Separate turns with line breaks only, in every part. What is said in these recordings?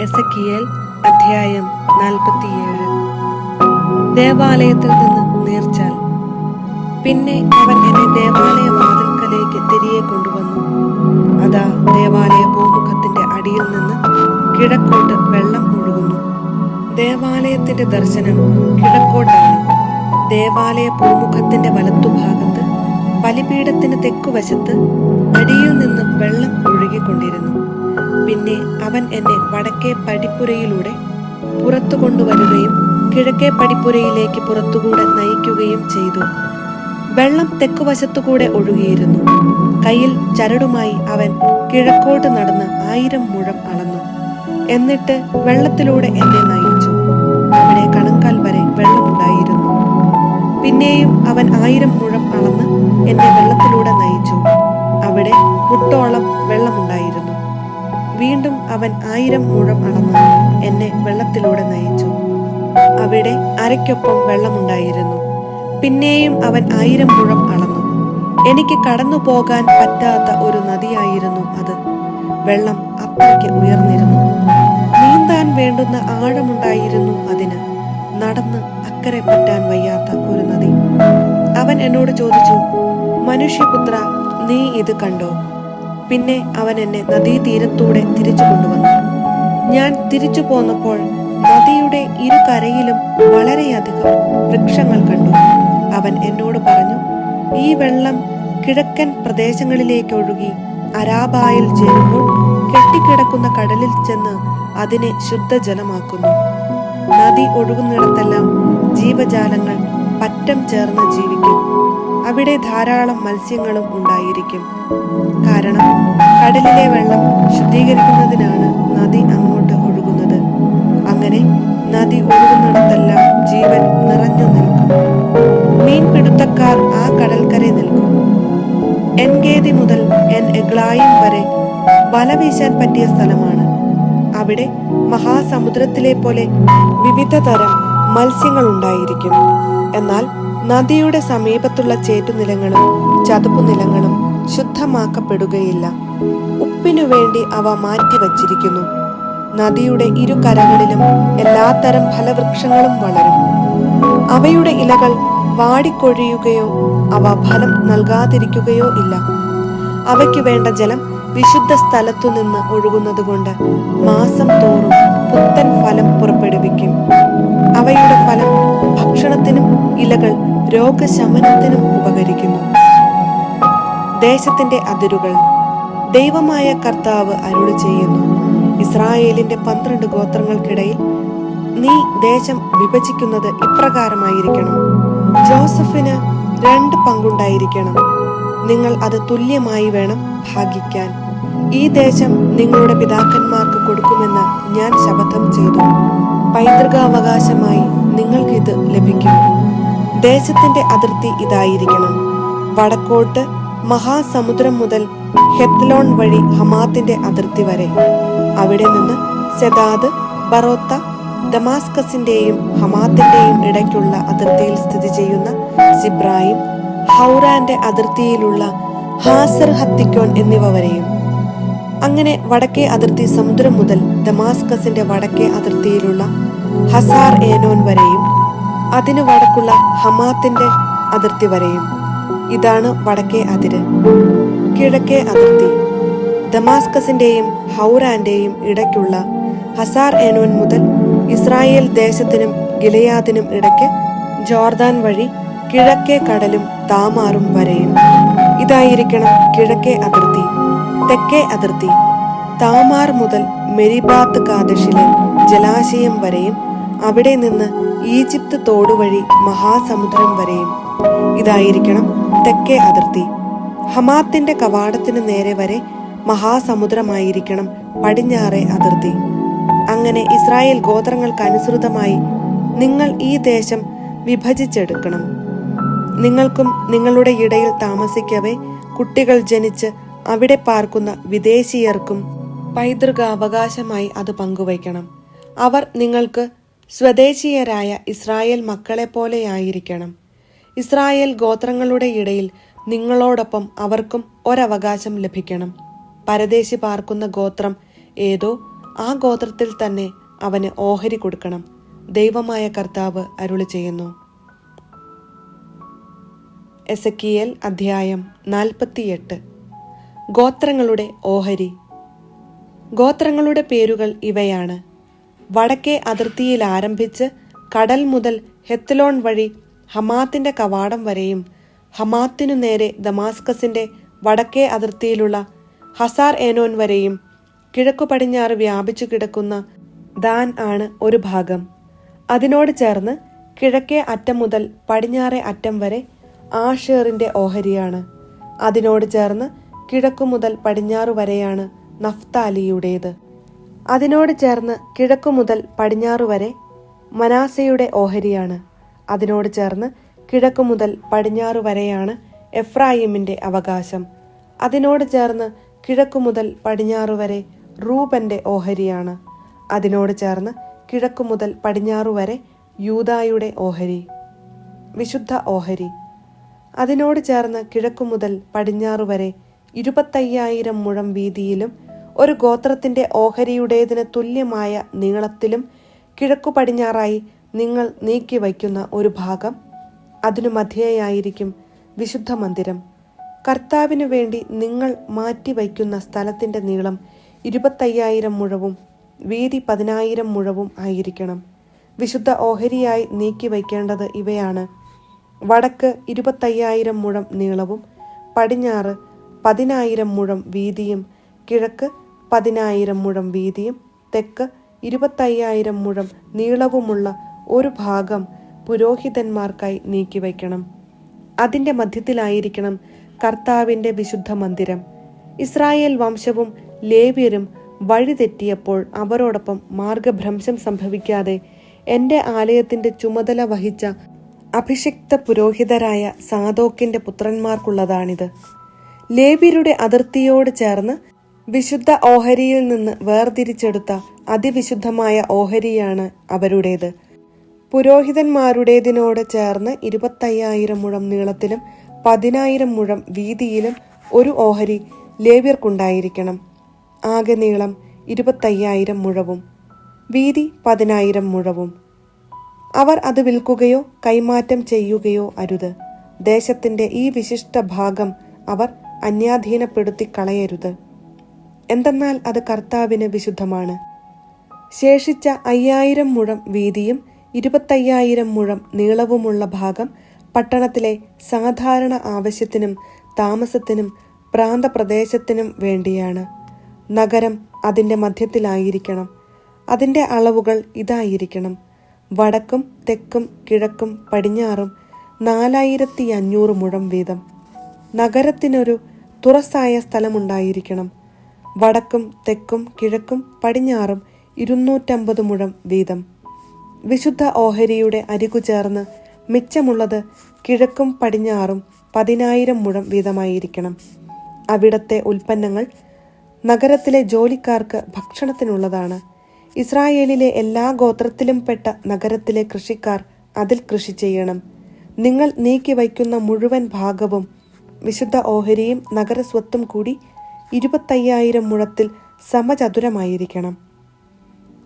Ezekiel അധ്യായം 47. ദേവാലയത്തിൽ നിന്ന് നീർച്ചാൽ. പിന്നെ അവൻ എന്നെ ദേവാലയ വാതിൽക്കലേക്ക് തിരികെ കൊണ്ടുവന്നു. അതാ, ദേവാലയ പൂമുഖത്തിന്റെ അടിയിൽ നിന്ന് കിഴക്കോട്ട് വെള്ളം ഒഴുകുന്നു. ദേവാലയത്തിന്റെ ദർശനം കിഴക്കോട്ടാണ്. ദേവാലയ പൂമുഖത്തിന്റെ വലത്തുഭാഗത്ത് ബലിപീഠത്തിന് തെക്കുവശത്ത് അടിയിൽ നിന്ന് വെള്ളം ഒഴുകിക്കൊണ്ടിരുന്നു. പിന്നെ അവൻ എന്നെ വടക്കേ പടിപ്പുരയിലൂടെ പുറത്തു കൊണ്ടുവരികയും കിഴക്കേ പടിപ്പുരയിലേക്ക് പുറത്തുകൂടെ നയിക്കുകയും ചെയ്തു. വെള്ളം തെക്കുവശത്തുകൂടെ ഒഴുകിയിരുന്നു. കയ്യിൽ ചരടുമായി അവൻ കിഴക്കോട്ട് നടന്ന് 1000 മുഴം അളന്നു. എന്നിട്ട് വെള്ളത്തിലൂടെ എന്നെ നയിച്ചു. അവിടെ കണങ്കാൽ വരെ വെള്ളമുണ്ടായിരുന്നു. പിന്നെയും അവൻ 1000 മുഴം അളന്ന് എന്നെ വെള്ളത്തിലൂടെ നയിച്ചു. അവിടെ മുട്ടോളം വെള്ളമുണ്ടായിരുന്നു. വീണ്ടും അവൻ 1000 മുഴം അളന്ന് എന്നെ വെള്ളത്തിലൂടെ നയിച്ചു. അവിടെ അരയ്ക്കൊപ്പം വെള്ളമുണ്ടായിരുന്നു. പിന്നെയും അവൻ 1000 മുഴം അളന്നു. എനിക്ക് കടന്നു പോകാൻ പറ്റാത്ത ഒരു നദിയായിരുന്നു അത്. വെള്ളം അത്രയ്ക്ക് ഉയർന്നിരുന്നു. നീന്താൻ വേണ്ടുന്ന ആഴമുണ്ടായിരുന്നു അതിന്. നടന്ന് അക്കരെ പറ്റാൻ വയ്യാത്ത ഒരു നദി. അവൻ എന്നോട് ചോദിച്ചു, മനുഷ്യപുത്ര, നീ ഇത് കണ്ടോ? പിന്നെ അവൻ എന്നെ നദീതീരത്തൂടെ തിരിച്ചു കൊണ്ടുവന്നു. ഞാൻ തിരിച്ചു പോന്നപ്പോൾ നദിയുടെ ഇരുകരയിലും വളരെയധികം വൃക്ഷങ്ങൾ കണ്ടു. അവൻ എന്നോട് പറഞ്ഞു, ഈ വെള്ളം കിഴക്കൻ പ്രദേശങ്ങളിലേക്ക് ഒഴുകി അരാബായിൽ ചേരുമ്പോൾ കെട്ടിക്കിടക്കുന്ന കടലിൽ ചെന്ന് അതിനെ ശുദ്ധജലമാക്കുന്നു. നദി ഒഴുകുന്നിടത്തെല്ലാം ജീവജാലങ്ങൾ പറ്റം ചേർന്ന് ജീവിക്കും. അവിടെ ധാരാളം മത്സ്യങ്ങളും ഉണ്ടായിരിക്കും. കാരണം കടലിലെ വെള്ളം ശുദ്ധീകരിക്കുന്നതിനാണ് നദി അങ്ങോട്ട് ഒഴുകുന്നത്. അങ്ങനെ നദി ഒഴുകുന്നിടത്തെല്ലാം ജീവൻ നിറഞ്ഞു നിൽക്കും. മീൻപിടുത്തക്കാർ ആ കടൽക്കരെ നിൽക്കും. എൻഗേദി മുതൽ എൻ എഗ്ലായിം വരെ വല വീശാൻ പറ്റിയ സ്ഥലമാണ്. അവിടെ മഹാസമുദ്രത്തിലെ പോലെ വിവിധ തരം മത്സ്യങ്ങൾ ഉണ്ടായിരിക്കും. എന്നാൽ നദിയുടെ സമീപത്തുള്ള ചേറ്റുനിലങ്ങളും ചതുപ്പുനിലങ്ങളും ശുദ്ധമാക്കപ്പെടുകയില്ല. ഉപ്പിനു വേണ്ടി അവ മാറ്റിവച്ചിരിക്കുന്നു. നദിയുടെ ഇരുകരകളിലും എല്ലാത്തരം ഫലവൃക്ഷങ്ങളും വളരും. അവയുടെ ഇലകൾ വാടിക്കൊഴിയുകയോ അവ ഫലം നൽകാതിരിക്കുകയോ ഇല്ല. അവയ്ക്ക് വേണ്ട ജലം വിശുദ്ധ സ്ഥലത്തു നിന്ന് ഒഴുകുന്നത് കൊണ്ട് മാസം തോറും പുത്തൻ ഫലം പുറപ്പെടുവിക്കും. അവയുടെ ഫലം ഭക്ഷണത്തിനും ഇലകൾ രോഗശമനത്തിനും ഉപകരിക്കുന്നു. ദേശത്തിന്റെ അതിരുകൾ. ദൈവമായ കർത്താവ് അരുളി ചെയ്യുന്നു, ഇസ്രായേലിന്റെ 12 ഗോത്രങ്ങൾക്കിടയിൽ നീ ദേശം വിഭജിക്കുന്നത് ഇപ്രകാരമായിരിക്കണം. ജോസഫിന് 2 പങ്കുണ്ടായിരിക്കണം. നിങ്ങൾ അത് തുല്യമായി വേണം ഭാഗിക്കാൻ. ഈ ദേശം നിങ്ങളുടെ പിതാക്കന്മാർക്ക് കൊടുക്കുമെന്ന് ഞാൻ ശപഥം ചെയ്തു. പൈതൃകാവകാശമായി നിങ്ങൾക്ക് ഇത് ലഭിക്കും. ദേശത്തിന്റെ അതിർത്തി ഇതായിരിക്കണം. വടക്കോട്ട് മഹാസമുദ്രം മുതൽ ഹെത്ലോൺ വഴി ഹമാത്തിന്റെ അതിർത്തി വരെ. അവിടെ നിന്ന് സെദാദ്, ബറോത്ത, ദമാസ്കസിന്റെയും ഹമാത്തിന്റെയും ഇടയ്ക്കുള്ള അതിർത്തിയിൽ സ്ഥിതി ചെയ്യുന്ന സിബ്രായിം, ഹൗറാന്റെ അതിർത്തിയിലുള്ള ഹാസർ ഹത്തിക്കോൻ എന്നിവ വരെയും. അങ്ങനെ വടക്കേ അതിർത്തി സമുദ്രം മുതൽ ദമാസ്കസിന്റെ വടക്കേ അതിർത്തിയിലുള്ള ഹസാർ ഏനോൻ വരെയും അതിനു വടക്കുള്ള ഹമാത്തിന്റെ അതിർത്തി വരെയും. ഇതാണ് വടക്കേ അതിര്. കിഴക്കേ അതിർത്തി ദമാസ്കസിന്റെയും ഹൗറാന്റെയും ഇടയ്ക്കുള്ള ഹസാർ ഏനോൻ മുതൽ ഇസ്രായേൽ ദേശത്തിനും ഗിലെയാദിനും ഇടയ്ക്ക് ജോർദാൻ വഴി കിഴക്കേ കടലും താമാറും വരെയും. ഇതായിരിക്കണം കിഴക്കേ അതിർത്തി. തെക്കേ അതിർത്തി താമാർ മുതൽ മെരിബാത്ത് കാദഷിലെ ജലാശയം വരെയും അവിടെ നിന്ന് ഈജിപ്ത് തോടുവഴി മഹാസമുദ്രം വരെയും. ഇതായിരിക്കണം തെക്കേ അതിർത്തി. ഹമാത്തിന്റെ കവാടത്തിന് നേരെ വരെ മഹാസമുദ്രമായിരിക്കണം പടിഞ്ഞാറേ അതിർത്തി. അങ്ങനെ ഇസ്രായേൽ ഗോത്രങ്ങൾക്കനുസൃതമായി നിങ്ങൾ ഈ ദേശം വിഭജിച്ചെടുക്കണം. നിങ്ങൾക്കും നിങ്ങളുടെ ഇടയിൽ താമസിക്കവേ കുട്ടികൾ ജനിച്ച് അവിടെ പാർക്കുന്ന വിദേശീയർക്കും പൈതൃകാവകാശമായി അത് പങ്കുവയ്ക്കണം. അവർ നിങ്ങൾക്ക് സ്വദേശീയരായ ഇസ്രായേൽ മക്കളെ പോലെയായിരിക്കണം. ഇസ്രായേൽ ഗോത്രങ്ങളുടെ ഇടയിൽ നിങ്ങളോടൊപ്പം അവർക്കും ഒരവകാശം ലഭിക്കണം. പരദേശി പാർക്കുന്ന ഗോത്രം ഏതോ ആ ഗോത്രത്തിൽ തന്നെ അവന് ഓഹരി കൊടുക്കണം. ദൈവമായ കർത്താവ് അരുളി ചെയ്യുന്നു. എസെക്കിയേൽ അധ്യായം 48. ഗോത്രങ്ങളുടെ ഓഹരി. ഗോത്രങ്ങളുടെ പേരുകൾ ഇവയാണ്: വടക്കേ അതിർത്തിയിൽ ആരംഭിച്ച് കടൽ മുതൽ ഹെത്ലോൺ വഴി ഹമാത്തിന്റെ കവാടം വരെയും, ഹമാത്തിനു നേരെ ദമാസ്കസിന്റെ വടക്കേ അതിർത്തിയിലുള്ള ഹസാർ ഏനോൻ വരെയും, കിഴക്കു പടിഞ്ഞാറ് വ്യാപിച്ചു കിടക്കുന്ന ദാൻ ആണ് ഒരു ഭാഗം. അതിനോട് ചേർന്ന് കിഴക്കേ അറ്റം മുതൽ പടിഞ്ഞാറേ അറ്റം വരെ ആഷേറിന്റെ ഓഹരിയാണ്. അതിനോട് ചേർന്ന് കിഴക്കു മുതൽ പടിഞ്ഞാറു വരെയാണ് നഫ്താലിയുടേത്. അതിനോട് ചേർന്ന് കിഴക്കു മുതൽ പടിഞ്ഞാറു വരെ മനാസയുടെ ഓഹരിയാണ്. അതിനോട് ചേർന്ന് കിഴക്കു മുതൽ പടിഞ്ഞാറു വരെയാണ് എഫ്രായിമിന്റെ അവകാശം. അതിനോട് ചേർന്ന് കിഴക്കു മുതൽ പടിഞ്ഞാറു വരെ റൂബന്റെ ഓഹരിയാണ്. അതിനോട് ചേർന്ന് കിഴക്കു മുതൽ പടിഞ്ഞാറു വരെ യൂദായുടെ ഓഹരി. വിശുദ്ധ ഓഹരി. അതിനോട് ചേർന്ന് കിഴക്കു മുതൽ പടിഞ്ഞാറു വരെ 25,000 മുഴം വീതിയിലും ഒരു ഗോത്രത്തിന്റെ ഓഹരിയുടേതിന് തുല്യമായ നീളത്തിലും കിഴക്കു പടിഞ്ഞാറായി നിങ്ങൾ നീക്കി വയ്ക്കുന്ന ഒരു ഭാഗം. അതിനു മധ്യേയായിരിക്കും വിശുദ്ധ മന്ദിരം. കർത്താവിനു വേണ്ടി നിങ്ങൾ മാറ്റിവയ്ക്കുന്ന സ്ഥലത്തിന്റെ നീളം 25,000 മുഴവും വീതി 10,000 മുഴവും ആയിരിക്കണം. വിശുദ്ധ ഓഹരിയായി നീക്കി വയ്ക്കേണ്ടത് ഇവയാണ്: വടക്ക് 25,000 മുഴം നീളവും പടിഞ്ഞാറ് 10,000 മുഴം വീതിയും, കിഴക്ക് 10,000 മുഴം വീതിയും, തെക്ക് 25,000 മുഴം നീളവുമുള്ള ഒരു ഭാഗം പുരോഹിതന്മാർക്കായി നീക്കിവയ്ക്കണം. അതിന്റെ മധ്യത്തിലായിരിക്കണം കർത്താവിന്റെ വിശുദ്ധ മന്ദിരം. ഇസ്രായേൽ വംശവും ലേവ്യരും വഴിതെറ്റിയപ്പോൾ അവരോടൊപ്പം മാർഗഭ്രംശം സംഭവിക്കാതെ എന്റെ ആലയത്തിന്റെ ചുമതല വഹിച്ച അഭിഷിക്ത പുരോഹിതരായ സാദോക്കിന്റെ പുത്രന്മാർക്കുള്ളതാണിത്. ലേവ്യരുടെ അതിർത്തിയോട് ചേർന്ന് വിശുദ്ധ ഓഹരിയിൽ നിന്ന് വേർതിരിച്ചെടുത്ത അതിവിശുദ്ധമായ ഓഹരിയാണ് അവരുടേത്. പുരോഹിതന്മാരുടേതിനോട് ചേർന്ന് 25,000 മുഴം നീളത്തിലും 10,000 മുഴം വീതിയിലും ഒരു ഓഹരി ലേവ്യർക്കുണ്ടായിരിക്കണം. ആകെ നീളം 25,000 മുഴവും വീതി 10,000 മുഴവും. അവർ അത് വിൽക്കുകയോ കൈമാറ്റം ചെയ്യുകയോ അരുത്. ദേശത്തിന്റെ ഈ വിശിഷ്ട ഭാഗം അവർ അന്യാധീനപ്പെടുത്തി കളയരുത്. എന്തെന്നാൽ അത് കർത്താവിന് വിശുദ്ധമാണ്. ശേഷിച്ച 5,000 മുഴം വീതിയും 25,000 മുഴം നീളവുമുള്ള ഭാഗം പട്ടണത്തിലെ സാധാരണ ആവശ്യത്തിനും താമസത്തിനും പ്രാന്തപ്രദേശത്തിനും വേണ്ടിയാണ്. നഗരം അതിന്റെ മധ്യത്തിലായിരിക്കണം. അതിന്റെ അളവുകൾ ഇതായിരിക്കണം: വടക്കും തെക്കും കിഴക്കും പടിഞ്ഞാറും 4,500 മുഴം വീതം. നഗരത്തിനൊരു തുറസായ സ്ഥലമുണ്ടായിരിക്കണം. വടക്കും തെക്കും കിഴക്കും പടിഞ്ഞാറും 250 മുഴം വീതം. വിശുദ്ധ ഓഹരിയുടെ അരികു ചേർന്ന് മിച്ചമുള്ളത് കിഴക്കും പടിഞ്ഞാറും 10,000 മുഴം വീതമായിരിക്കണം. അവിടത്തെ ഉൽപ്പന്നങ്ങൾ നഗരത്തിലെ ജോലിക്കാർക്ക് ഭക്ഷണത്തിനുള്ളതാണ്. ഇസ്രായേലിലെ എല്ലാ ഗോത്രത്തിലും പെട്ട നഗരത്തിലെ കൃഷിക്കാർ അതിൽ കൃഷി ചെയ്യണം. നിങ്ങൾ നീക്കി വയ്ക്കുന്ന മുഴുവൻ ഭാഗവും വിശുദ്ധ ഓഹരിയും നഗരസ്വത്തും കൂടി 25,000 മുഴത്തിൽ സമചതുരമായിരിക്കണം.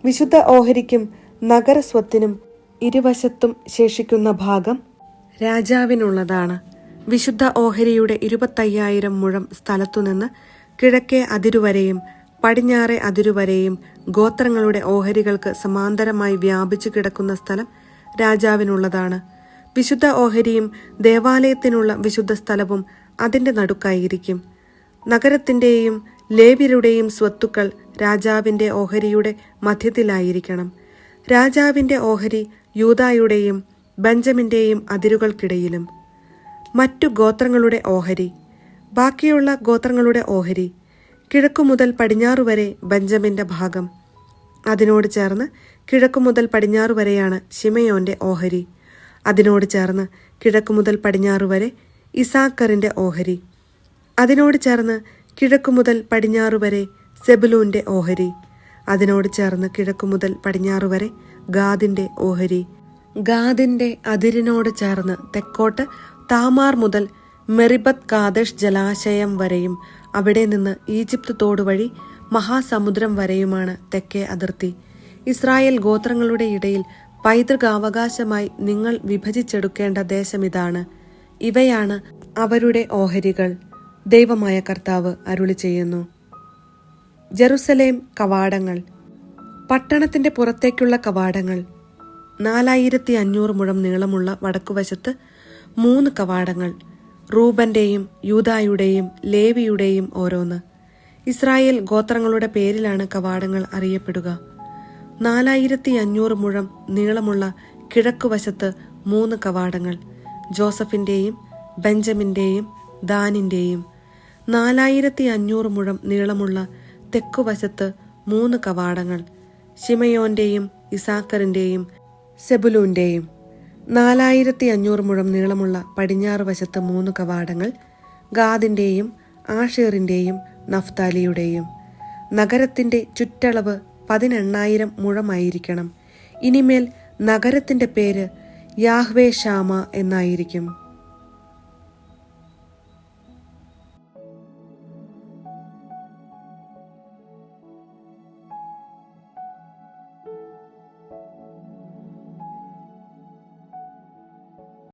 വിശുദ്ധ ഓഹരിക്കും നഗരസ്വത്തിനും ഇരുവശത്തും ശേഷിക്കുന്ന ഭാഗം രാജാവിനുള്ളതാണ്. വിശുദ്ധ ഓഹരിയുടെ 25,000 മുഴം സ്ഥലത്തുനിന്ന് കിഴക്കേ അതിരുവരെയും പടിഞ്ഞാറേ അതിരുവരെയും ഗോത്രങ്ങളുടെ ഓഹരികൾക്ക് സമാന്തരമായി വ്യാപിച്ചു കിടക്കുന്ന സ്ഥലം രാജാവിനുള്ളതാണ്. വിശുദ്ധ ഓഹരിയും ദേവാലയത്തിനുള്ള വിശുദ്ധ സ്ഥലവും അതിന്റെ നടുക്കായിരിക്കും. നഗരത്തിന്റെയും ലേവ്യരുടെയും സ്വത്തുക്കൾ രാജാവിന്റെ ഓഹരിയുടെ മധ്യത്തിലായിരിക്കണം. രാജാവിന്റെ ഓഹരി യൂദായുടെയും ബെഞ്ചമിന്റെയും അതിരുകൾക്കിടയിലും. മറ്റു ഗോത്രങ്ങളുടെ ഓഹരി. ബാക്കിയുള്ള ഗോത്രങ്ങളുടെ ഓഹരി. കിഴക്കു മുതൽ പടിഞ്ഞാറു വരെ ബെഞ്ചമിന്റെ ഭാഗം. അതിനോട് ചേർന്ന് കിഴക്കു മുതൽ പടിഞ്ഞാറു വരെയാണ് ശിമയോന്റെ ഓഹരി. അതിനോട് ചേർന്ന് കിഴക്കു മുതൽ പടിഞ്ഞാറു വരെ ഇസാക്കറിന്റെ ഓഹരി. അതിനോട് ചേർന്ന് കിഴക്കു മുതൽ പടിഞ്ഞാറു വരെ സെബുലൂന്റെ ഓഹരി. അതിനോട് ചേർന്ന് കിഴക്കു മുതൽ പടിഞ്ഞാറു വരെ ഗാദിന്റെ ഓഹരി. ഗാദിന്റെ അതിരിനോട് ചേർന്ന് തെക്കോട്ട് താമാർ മുതൽ മെറിബത്ത് കാദേശ് ജലാശയം വരെയും അവിടെ നിന്ന് ഈജിപ്ത് തോട് വഴി മഹാസമുദ്രം വരെയുമാണ് തെക്കേ അതിർത്തി. ഇസ്രായേൽ ഗോത്രങ്ങളുടെ ഇടയിൽ പൈതൃകാവകാശമായി നിങ്ങൾ വിഭജിച്ചെടുക്കേണ്ട ദേശമിതാണ്. ഇവയാണ് അവരുടെ ഓഹരികൾ. ദൈവമായ കർത്താവ് അരുളി ചെയ്യുന്നു. ജെറുസലേം കവാടങ്ങൾ. പട്ടണത്തിന്റെ പുറത്തേക്കുള്ള കവാടങ്ങൾ. 4500 മുഴം നീളമുള്ള വടക്കുവശത്ത് 3 കവാടങ്ങൾ. റൂബന്റെയും യൂദായുടെയും ലേവിയുടെയും ഓരോന്ന്. ഇസ്രായേൽ ഗോത്രങ്ങളുടെ പേരിലാണ് കവാടങ്ങൾ അറിയപ്പെടുക. 4500 മുഴം നീളമുള്ള കിഴക്കുവശത്ത് 3 കവാടങ്ങൾ. ജോസഫിന്റെയും ബെഞ്ചമിന്റെയും ദാനിന്റെയും. 4500 മുഴം നീളമുള്ള തെക്കുവശത്ത് 3 കവാടങ്ങൾ. ശിമയോന്റെയും ഇസാക്കറിന്റെയും സെബുലൂന്റെയും. 4500 മുഴം നീളമുള്ള പടിഞ്ഞാറ് വശത്ത് 3 കവാടങ്ങൾ. ഗാദിന്റെയും ആഷേറിന്റെയും നഫ്താലിയുടെയും. നഗരത്തിന്റെ ചുറ്റളവ് 18,000 മുഴമായിരിക്കണം. ഇനിമേൽ നഗരത്തിന്റെ പേര് യാഹ്വേ ഷാമ എന്നായിരിക്കും.